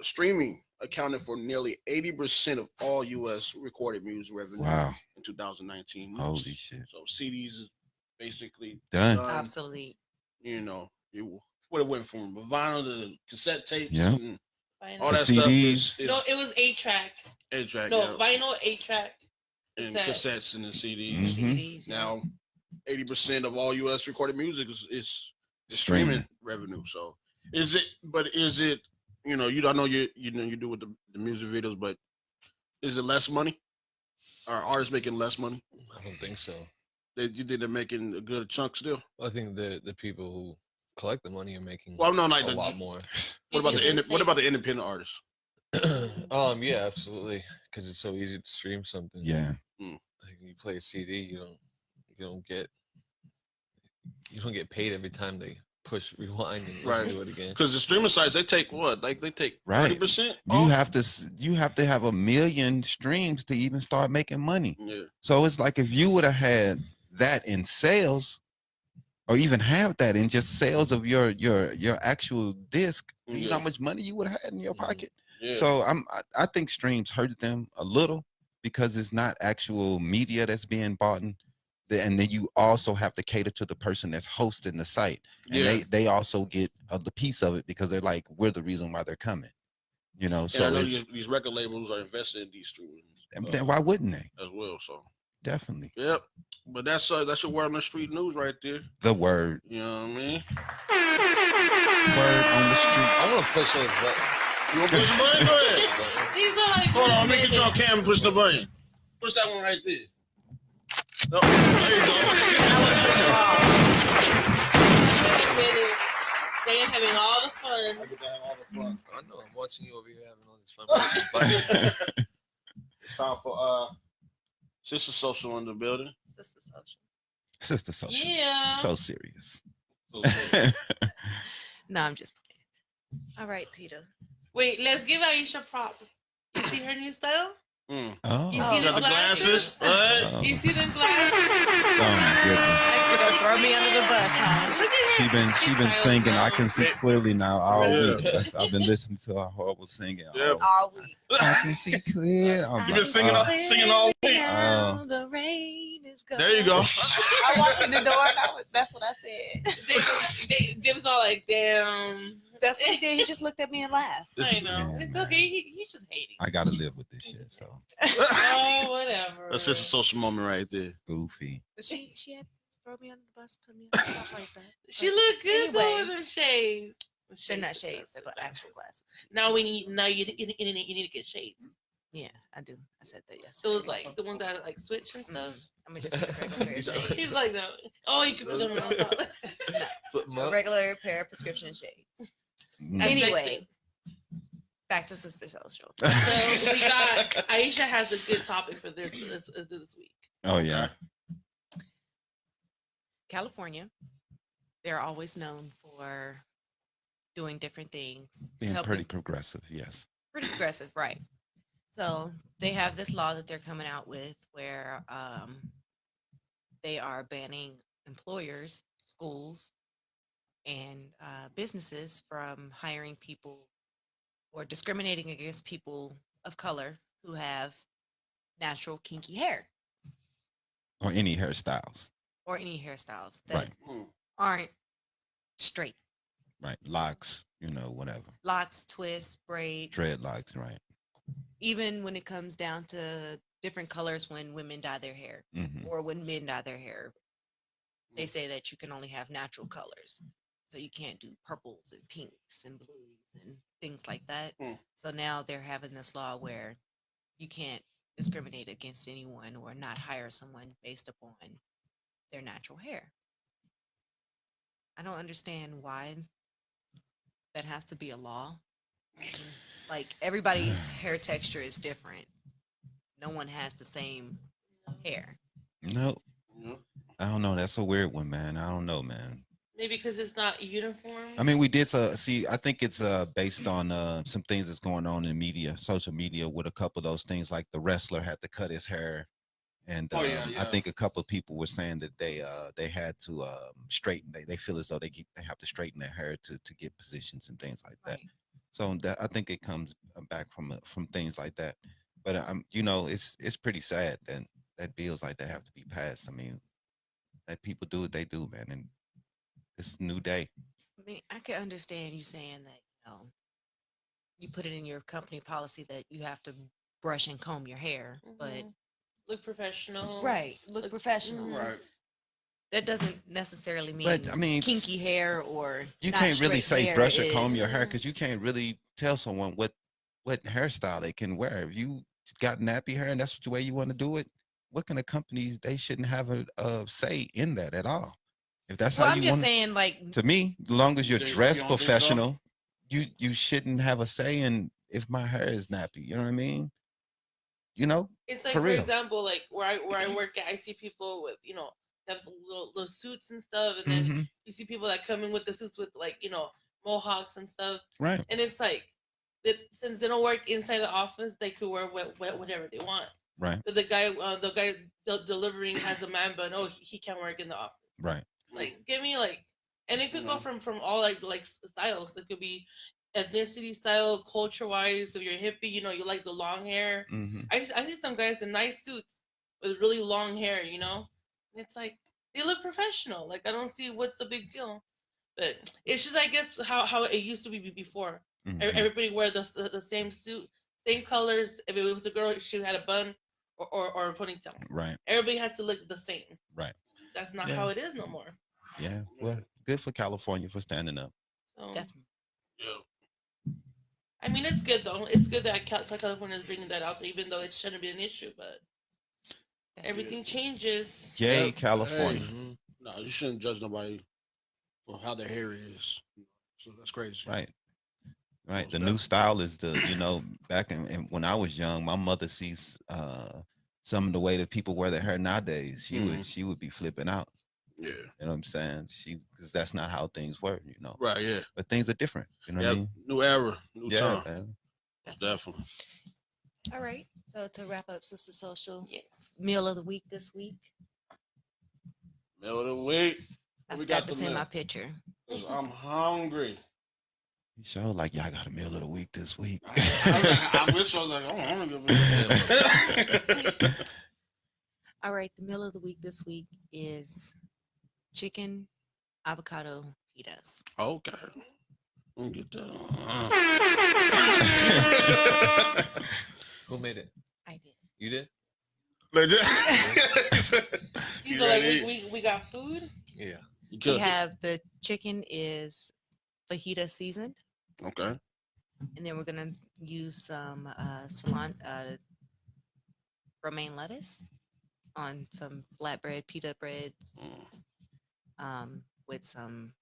Streaming accounted for nearly 80% of all U.S. recorded music revenue in 2019. Holy shit. So CDs is basically done. Obsolete. It went from vinyl to cassette tapes and all the that CDs. stuff. No, it was 8-track. 8-track. No, vinyl, 8-track. And cassettes and the CDs. Mm-hmm. CDs. Now, 80% of all U.S. recorded music is streaming revenue. So is it? I know you do with the music videos, but is it less money? Are artists making less money? I don't think so. You think they're making a good chunk still? Well, I think the people who collect the money are making a lot more. What about the independent artists? Yeah, absolutely, because it's so easy to stream something. Yeah. Like you play a CD, you don't get paid every time they push rewind and do it again. Because the streaming sites, they take what? Like they take 30%. You have to have 1 million streams to even start making money. Yeah. So it's like if you would have had that in sales, or even have that in just sales of your actual disc, you know how much money you would have had in your pocket. Yeah. So I think streams hurt them a little because it's not actual media that's being bought in. And then you also have to cater to the person that's hosting the site. And they also get the piece of it because they're like, we're the reason why they're coming. So I know these record labels are invested in these streaming. Then why wouldn't they? As well, so. Definitely. Yep. But that's your word on the street news right there. The word. You know what I mean? Word on the street. I'm going to push those buttons. You want to push the button? Go ahead. These are like hold on, make it your cam and push the button. Push that one right there. No, there you go. They are having all the fun. I get to have all the fun. I know. I'm watching you over here having all this fun. Pushing buttons. It's time for Sister Social in the building. Sister social. Sister social. Yeah. So serious. No, I'm just playing. All right, Tita. Wait, let's give Aisha props. You see her new style? Oh. You see got the glasses? What? You see them glasses? Oh my goodness. Throw me under the bus, huh? Look at her. She been singing. I can see clearly now all Yeah. week. I've been listening to her horrible singing. Yeah. All week. I can see clear. I'm You been singing all week. Now the rain is gone. There you go. I walked in the door and that's what I said. They was all like, damn. That's what he did. He just looked at me and laughed. I know. Yeah, It's man. okay. He's just hating. I gotta live with this shit. So Oh, whatever. That's just a social moment right there. goofy. But she had to throw me under the bus, put me on stuff like that. She looked good though Anyway. with them shades. They're not shades. They're actual glasses. Now you need to get shades. Yeah, I do. I said that yesterday. So it's like the ones that like switch and stuff. I'm gonna just get a regular pair of shades. He's like, no. Oh, you can put them on top. Flip 'em A up. regular pair of prescription shades. Mm. Anyway, back to Sister Social. So we got Aisha has a good topic for this week. Oh yeah. California, they're always known for doing different things. Being helping- pretty progressive. Yes. pretty progressive, right? So they have this law that they're coming out with where they are banning employers, schools, and businesses from hiring people or discriminating against people of color who have natural kinky hair Or any hairstyles. or any hairstyles that Right. aren't straight. Right. Locks. Whatever. Locks, twists, braids. Dreadlocks. Right. Even when it comes down to different colors when women dye their hair Hmm. or when men dye their hair, they say that you can only have natural colors. So you can't do purples and pinks and blues and things like that. Mm. So now they're having this law where you can't discriminate against anyone or not hire someone based upon their natural hair. I don't understand why that has to be a law. Like everybody's hair texture is different. No one has the same hair. No. Yeah. I don't know. That's a weird one, man. I don't know, man. Maybe because it's not uniform. I mean, we did see. I think it's based on some things that's going on in media, social media, with a couple of those things. Like the wrestler had to cut his hair, and Oh, yeah, I yeah. think a couple of people were saying that they had to straighten. They feel as though they have to straighten their hair to get positions and things like that. Right. So I think it comes back from things like that. But it's pretty sad that bills like that have to be passed. I mean, that people do what they do, man, and it's a new day. I mean, I could understand you saying that, you put it in your company policy that you have to brush and comb your hair, but Mhm. Look professional. right, look Looks- professional. mhm. Right. That doesn't necessarily mean But I mean, kinky hair or you not can't really straight say hair brush or comb is- your hair because you can't really tell someone what hairstyle they can wear. If you got nappy hair and that's the way you want to do it, what kind of companies, they shouldn't have a say in that at all. If that's Well, how I'm you just want saying, like, to me, as long as you're You dressed don't think so? professional, you shouldn't have a say in if my hair is nappy. You know what I mean? It's like, For for real. example, like where I work at, I see people with, have the little suits and stuff, and then Mhm. you see people that come in with the suits with like, mohawks and stuff, Right. and it's like that since they don't work inside the office, they could wear whatever they want. Right. But the guy delivering has a man bun. Oh, he can't work in the office. Right. Like, give me like, and it could go from all like styles. It could be ethnicity style, culture wise. If you're hippie, you like the long hair. Hmm. I see some guys in nice suits with really long hair, and it's like they look professional. Like, I don't see what's the big deal, but it's just, I guess, how it used to be before. Everybody wear the same suit, same colors. If it was a girl, she had a bun or a ponytail. Right. Everybody has to look the same. Right. That's not Yeah. how it is no more. Yeah. Well, good for California for standing up. So, definitely. Yeah. I mean, it's good though. It's good that California is bringing that out there, even though it shouldn't be an issue. But everything changes. Yay, Yeah. California. Hey. No, you shouldn't judge nobody for how their hair is. So that's crazy. Right. Right. Most The new style is back in when I was young, my mother sees some of the way that people wear their hair nowadays. She would be flipping out. Yeah. You know what I'm saying? Because that's not how things were, Right, yeah. But things are different. You know what I mean? New era, new time. Man. Definitely. All right. So to wrap up Sister Social, Yes. meal of the week this week. Meal of the week. I We forgot got to the send my meal. picture. 'Cause I'm hungry. You show like y'all got a meal of the week this week. I wish I was like, I'm hungry. All right. The meal of the week this week is chicken avocado pitas. Okay. Let me get that. Who made it? I did. You did? You feel like we got food? Yeah. We have the chicken is fajita seasoned, Okay. and then we're gonna use some romaine lettuce on some flatbread pita breads, with some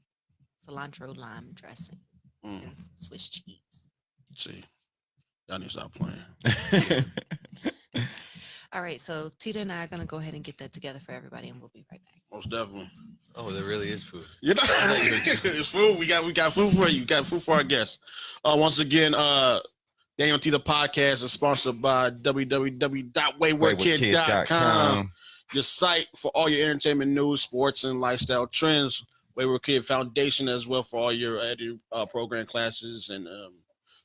cilantro lime dressing and some Swiss cheese. See, y'all need to stop playing. All right, so Tita and I are gonna go ahead and get that together for everybody, and we'll be right back. Most definitely. Oh, there really is food. It's food. We got food for you. We got food for our guests. Once again, DanYo&Tita podcast is sponsored by www.waywardkid.com, your site for all your entertainment news, sports, and lifestyle trends. Wayward Kid Foundation as well for all your program classes and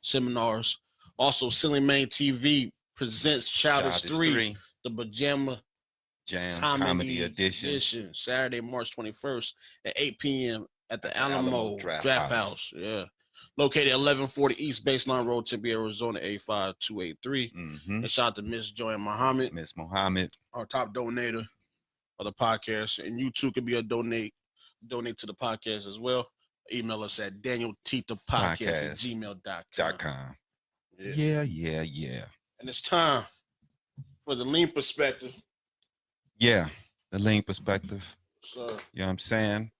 seminars. Also, Silly Main TV presents Childish 3, the Pajama Jam Comedy Edition. Saturday, March 21st at 8 p.m. at the Alamo Draft House. Yeah. Located at 1140 East Baseline Road, Tempe, Arizona, 85283. And shout out to Miss Joy Muhammad. Miss Muhammad. Our top donator of the podcast. And you too can be a donate to the podcast as well. Email us at DanYo&Tita@gmail.com. Yeah. And it's time for the lean perspective. Yeah, the lean perspective. So, you know what I'm saying?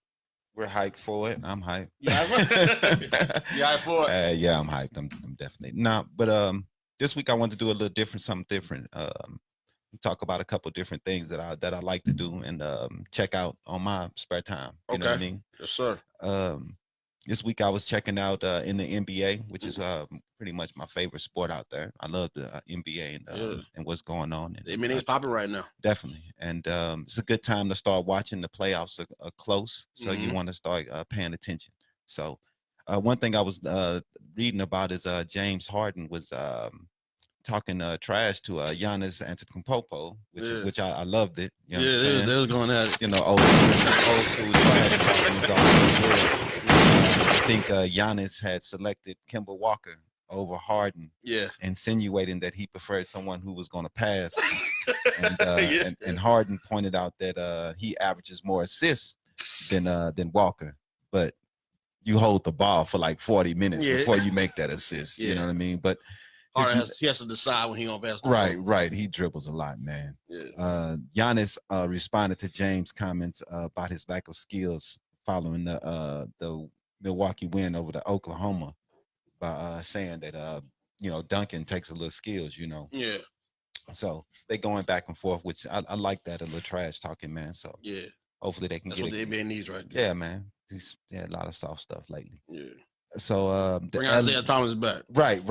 We're hyped for it. I'm hyped. Yeah, hyped for it. Yeah, I'm hyped. I'm definitely not. But this week I want to do a little different, something different. Talk about a couple different things that I like to do and check out on my spare time. You know what I mean? Yes, sir. This week I was checking out in the NBA, which is pretty much my favorite sport out there. I love the NBA and what's going on. I mean, it's popping right now. Definitely. And it's a good time to start watching the playoffs close. So you want to start paying attention. So one thing I was reading about is James Harden was talking trash to Giannis Antetokounmpo, which I loved it. You know they was going at it. You know, old school trash talking is always good. I think Giannis had selected Kemba Walker over Harden. Yeah. Insinuating that he preferred someone who was going to pass. And Harden pointed out that he averages more assists than Walker. But you hold the ball for like 40 minutes before you make that assist. You know what I mean? But he has to decide when he gonna pass. Right. He dribbles a lot, man. Yeah. Giannis responded to James' comments about his lack of skills following the Milwaukee win over the Oklahoma by saying that Duncan takes a little skills, Yeah. So they going back and forth, which I like that, a little trash talking, man. So yeah, hopefully they can That's get what it. the NBA needs right there. Yeah, man. A lot of soft stuff lately. Yeah. So bring Isaiah Thomas back. Right.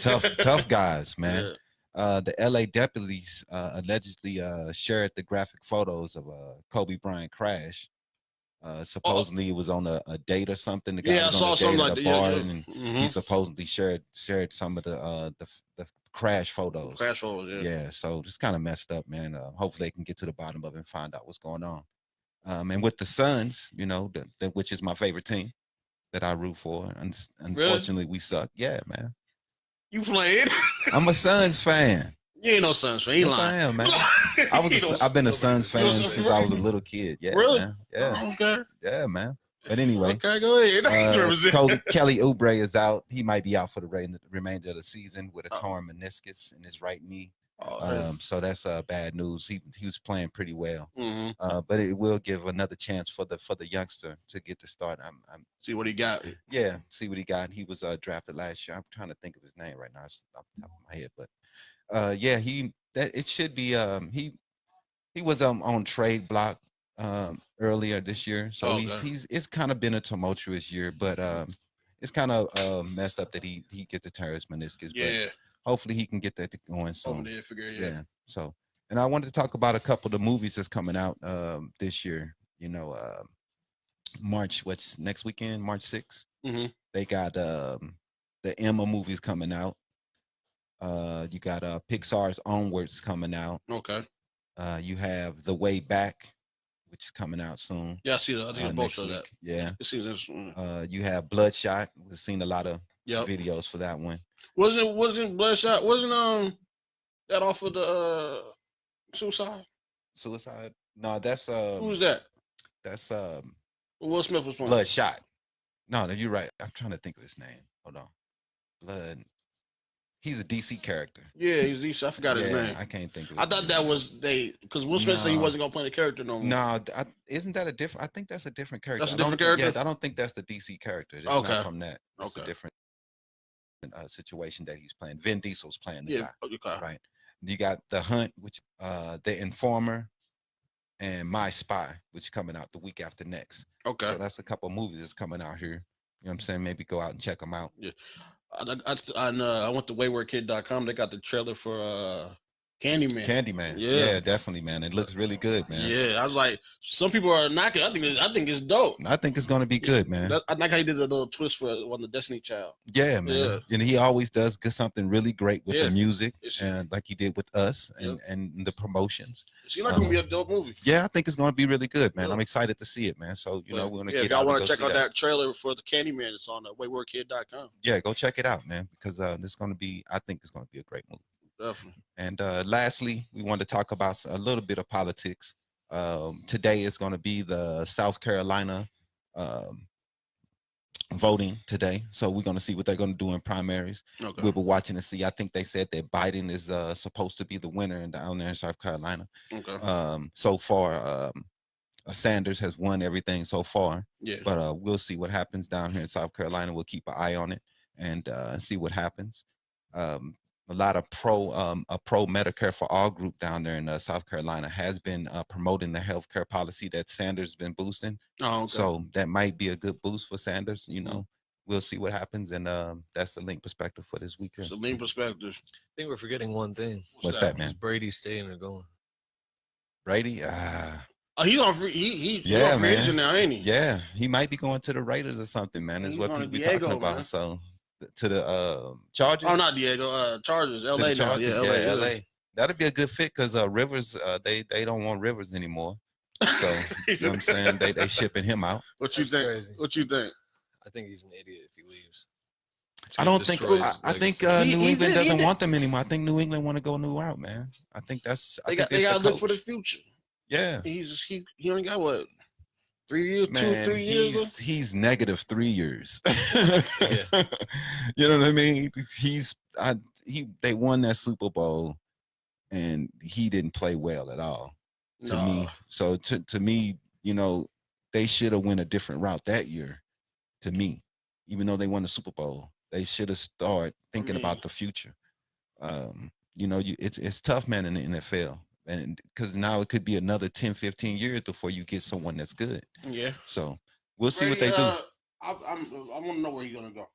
tough guys, man. Yeah. The LA deputies allegedly shared the graphic photos of a Kobe Bryant crash. Supposedly it was on a date or something. The guy was on a date at a bar, and he supposedly shared some of the crash photos. Crash photos, yeah. So just kind of messed up, man. Hopefully they can get to the bottom of it and find out what's going on. And with the Suns, which is my favorite team that I root for. Unfortunately, we suck. Yeah, man. You played? I'm a Suns fan. You ain't no Suns fan. You lying. I am, man. I've been a Suns fan since I was a little kid. Yeah, really? Man. Yeah. Okay. Yeah, man. But anyway. Okay, go ahead. Kelly Oubre is out. He might be out for the remainder of the season with a torn meniscus in his right knee. So that's bad news. He was playing pretty well, Mm-hmm. but it will give another chance for the youngster to get the start. I'm see what he got. Yeah, see what he got. He was drafted last year. I'm trying to think of his name right now. It's off the top of my head, but yeah, it should be he was on trade block earlier this year, so he's it's kind of been a tumultuous year, but it's kind of messed up that he get the teres meniscus. Yeah. But hopefully he can get that going soon. Yeah. So, and I wanted to talk about a couple of the movies that's coming out this year. You know, March, what's next weekend? March 6th. Mm-hmm. They got the Emma movies coming out. You got Pixar's Onwards coming out. Okay. You have The Way Back, which is coming out soon. Yeah, I see that. I think both of that. Yeah. It seems interesting. You have Bloodshot. We've seen a lot of videos for that one. Wasn't Bloodshot? Wasn't that off of the Suicide? Suicide? No, that's who was that? That's Will Smith was playing. Bloodshot. No, you're right. I'm trying to think of his name. Hold on. Blood. He's a DC character. Yeah, he's DC. I forgot his name. I can't think of it. I thought that was because Will Smith said he wasn't gonna play the character no more. No, isn't that a different? I think that's a different character. That's a different character. Yeah, I don't think that's the DC character. It's okay. Not from that. It's a different situation that he's playing. Vin Diesel's playing the guy. Okay. Right. You got The Hunt, which The Informer, and My Spy, which is coming out the week after next. Okay. So that's a couple of movies that's coming out here. You know what I'm saying? Maybe go out and check them out. Yeah. I went to waywardkid.com. They got the trailer for Candyman. Candyman. Yeah, definitely, man. It looks really good, man. Yeah, I was like, some people are knocking. I think it's dope. I think it's gonna be good, man. I like how he did a little twist for the Destiny Child. Yeah, man. Yeah. And he always does something really great with the music, and like he did with Us and the promotions. It seems like it's gonna be a dope movie. Yeah, I think it's gonna be really good, man. I'm excited to see it, man. So we're gonna get. If y'all want to check out that trailer for the Candyman, it's on waywardkid.com. Yeah, go check it out, man, because it's gonna be. I think it's gonna be a great movie. Definitely. And lastly, we want to talk about a little bit of politics. Today is going to be the South Carolina voting today. So we're going to see what they're going to do in primaries. Okay. We'll be watching to see. I think they said that Biden is supposed to be the winner down there in South Carolina. Okay. So far, Sanders has won everything so far. Yeah. But we'll see what happens down here in South Carolina. We'll keep an eye on it and see what happens. A lot of pro Medicare for All group down there in South Carolina has been promoting the healthcare policy that Sanders has been boosting. Oh, okay. So that might be a good boost for Sanders. You know, we'll see what happens. And that's the Link Perspective for this weekend. It's the Link Perspective. I think we're forgetting one thing. What's that, man? Is Brady staying or going? Brady? He's on free. He's on free agent now, ain't he? Yeah, he might be going to the Raiders or something, man. Is what people be talking about. Man. So. To the Chargers. Oh, not Diego. Chargers. LA now. Yeah, LA. That'd be a good fit because Rivers, they don't want Rivers anymore. So you know what I'm saying? They shipping him out. What you think? Crazy. What you think? I think he's an idiot if he leaves. I don't think. I think New England doesn't want them anymore. I think New England want to go a new route, man. I think that's. They got to look for the future. Yeah. He only got what? 3 years, man, 3 years. He's negative 3 years. You know what I mean? They won that Super Bowl, and he didn't play well at all. To me, so to me, you know, they should have went a different route that year. To me, even though they won the Super Bowl, they should have started thinking about the future. You know, it's tough, man, in the NFL. And because now it could be another 10, 15 years before you get someone that's good. Yeah. So we'll see what they do. I want to know where he's gonna go.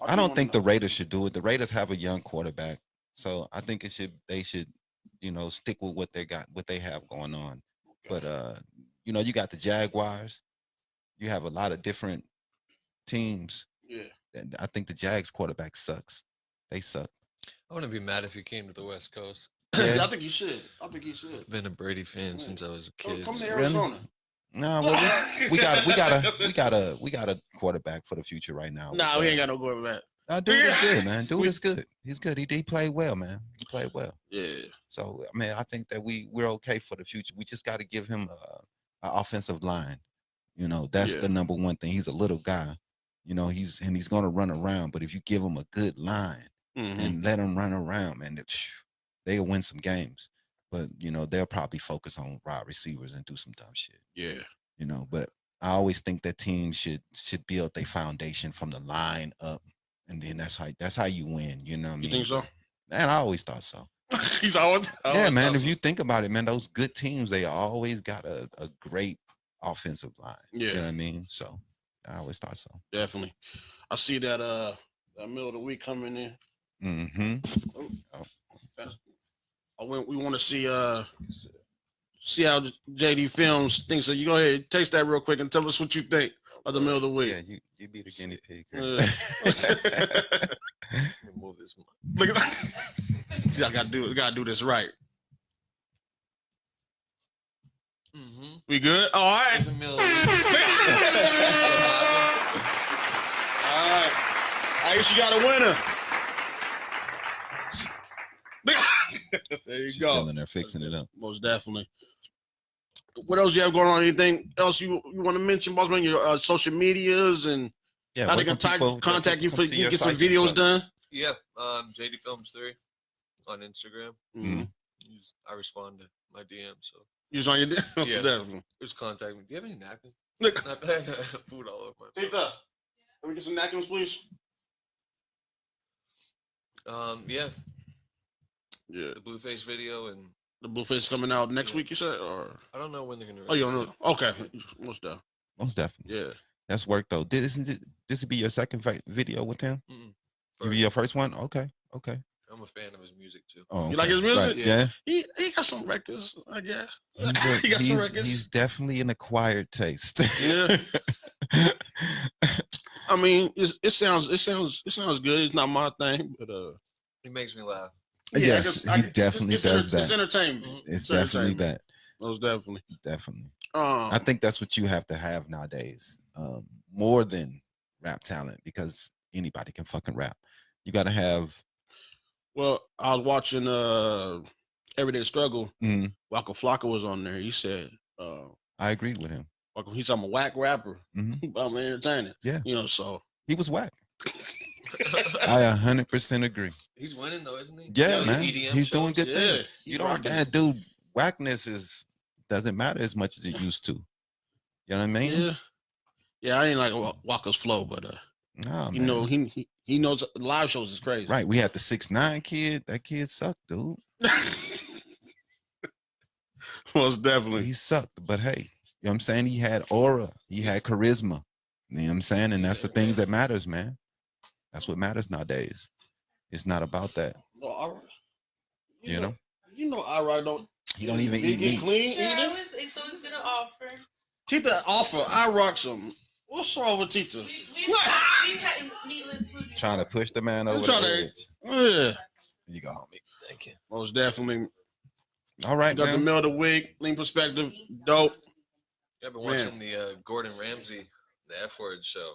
I don't think the Raiders should do it. The Raiders have a young quarterback, so I think they should, you know, stick with what they have going on. Okay. But you know, you got the Jaguars. You have a lot of different teams. Yeah. And I think the Jags quarterback sucks. They suck. I wouldn't be mad if he came to the West Coast. Yeah. I think you should. I've been a Brady fan since I was a kid. Come to Arizona. No, well, we got a quarterback for the future right now. No, we ain't got no quarterback. Dude is good, man. Dude is good. He's good. He played well, man. He played well. Yeah. So I mean, I think that we're okay for the future. We just got to give him an offensive line. You know, that's the number one thing. He's a little guy. You know, he's going to run around. But if you give him a good line and let him run around, man, they'll win some games, but you know, they'll probably focus on wide receivers and do some dumb shit. Yeah. You know, but I always think that teams should build their foundation from the line up, and then that's how you win. You know what I mean? You think so? Man, I always thought so. He's always Yeah, man. If so. you think about it, man, those good teams, they always got a great offensive line. Yeah. You know what I mean? So I always thought so. Definitely. I see that that middle of the week coming in. Mm-hmm. We want to see how JD Films thinks. So you go ahead, taste that real quick and tell us what you think of the middle of the week. Yeah, you be the guinea pig. Move this. Look at that. I gotta do this right. Mm-hmm. We good? All right. It's the middle of the All right. Ace, you got a winner. There you She's go. still in there fixing it up. Most definitely. What else you have going on? Anything else you want to mention, boss man? Your social medias and Yeah, how they where can people contact you for see you your get some sites and videos stuff? done? Yeah, JD Films 3 on Instagram. Mm-hmm. I respond to my DM, so You just on your Yeah. definitely. just contact me. Do you have any napkins? Look, Food all over my Tita, can we get some napkins, please? Yeah, Yeah. the Blueface video, and The Blueface coming out next week, you said? Or I don't know when they're gonna release oh, you don't it. know? Okay. Most definitely. Most definitely. Yeah. That's work though. This would be your second video with him? Mm-mm. You be your first one? Okay. I'm a fan of his music too. Oh, You like okay. his music? Right. Yeah. Yeah. He got some records, I guess. He's, He got some records. he's definitely an acquired taste. Yeah. I mean, it sounds good. It's not my thing, but He makes me laugh. Yes, he definitely does It's that. entertainment. Mhm. It's definitely entertainment. that. Most definitely. Definitely. I think that's what you have to have nowadays, more than rap talent, because anybody can fucking rap. You got to have. Well, I was watching Everyday Struggle. Mhm. Waka Flocka was on there. He said, I agreed with him. he's I'm a whack rapper, Mhm. but I'm entertaining. Yeah. You know, so He was whack. I 100% agree. He's winning though, isn't he? Yeah, You know, man. EDM He's doing shows. good yeah, things. he's You don't, rocking that it. dude, whackness doesn't matter as much as it used to. You know what I mean? Yeah. Yeah, I ain't like Waka's flow, but Nah, you man. know, he knows live shows is crazy. Right. We had the 6ix9ine kid. That kid sucked, dude. Most definitely. He sucked. But hey, you know what I'm saying? He had aura. He had charisma. You know what I'm saying? And that's the things that matters, man. That's what matters nowadays. It's not about that. Well, You know? You know, I don't. He don't even He eat get meat. clean. Sure, Eating. it's always gonna offer. Tita offer. I rock some. What's wrong with Tita? We've had meatless food. Trying to push the man over trying the to- edge. Yeah. You go, homie. Thank you. Most definitely. All right, Got the man. middle of the week. Lean perspective. Dope. I've been Man. watching the Gordon Ramsay, the F word show.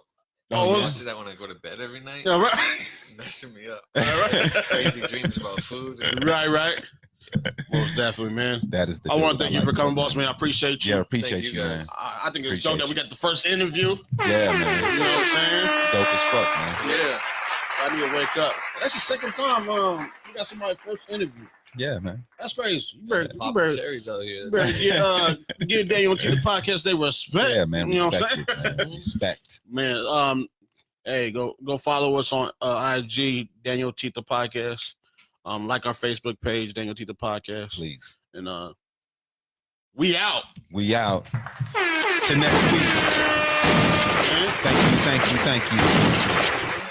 Oh, I yeah. watch that when I go to bed every night. Yeah, right. Messing me up. right. Crazy dreams about food. Right. Most definitely, man. That is the I want dude to thank you like for coming, about boss man. I appreciate you. Yeah, appreciate Thank you, you, man. guys. I think it's Appreciate dope that we you. got the first interview. Yeah, You man. know what I'm saying? Dope as fuck, man. Yeah. I need to wake up. That's the second time we got somebody's first interview. Yeah, man. That's crazy. You Popping better cherries out here. give DanYo&Tita podcast they respect. Yeah, man. You know what I'm Respect saying? it, man. Respect. Man, hey, go follow us on IG, DanYo&Tita podcast. Like our Facebook page, DanYo&Tita podcast. Please. And we out. We out. To next week. Man. Thank you.